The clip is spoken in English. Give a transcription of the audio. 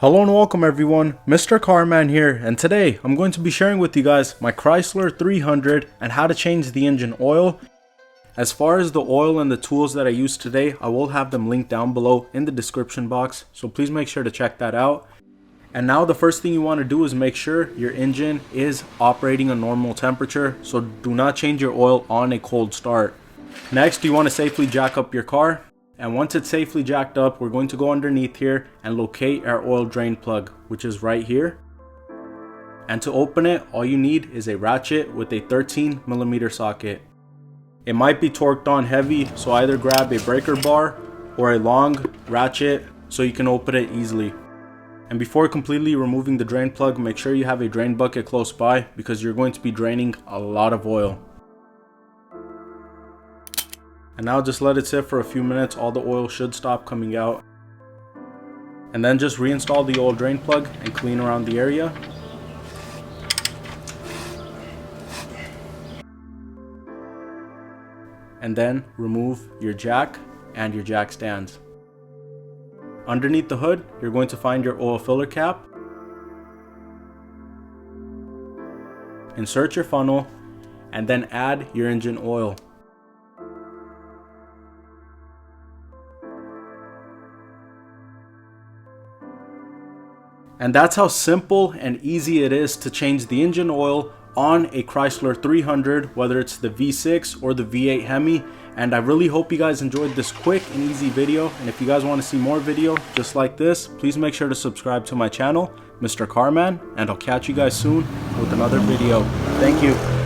Hello and welcome everyone, MrCarMAN here, and today I'm going to be sharing with you guys my Chrysler 300 and how to change the engine oil. As far as the oil and the tools that I use today, I will have them linked down below in the description box, so please make sure to check that out. And now the first thing you want to do is make sure your engine is operating a normal temperature, so do not change your oil on a cold start. Next, you want to safely jack up your car. And once it's safely jacked up, we're going to go underneath here and locate our oil drain plug, which is right here. And to open it, all you need is a ratchet with a 13mm socket. It might be torqued on heavy, so either grab a breaker bar or a long ratchet so you can open it easily. And before completely removing the drain plug, make sure you have a drain bucket close by because you're going to be draining a lot of oil. And now just let it sit for a few minutes, all the oil should stop coming out. And then just reinstall the oil drain plug and clean around the area. And then remove your jack and your jack stands. Underneath the hood, you're going to find your oil filler cap. Insert your funnel and then add your engine oil. And that's how simple and easy it is to change the engine oil on a Chrysler 300, whether it's the V6 or the V8 HEMI. And I really hope you guys enjoyed this quick and easy video. And if you guys want to see more video just like this, please make sure to subscribe to my channel, MrCarMAN, and I'll catch you guys soon with another video. Thank you.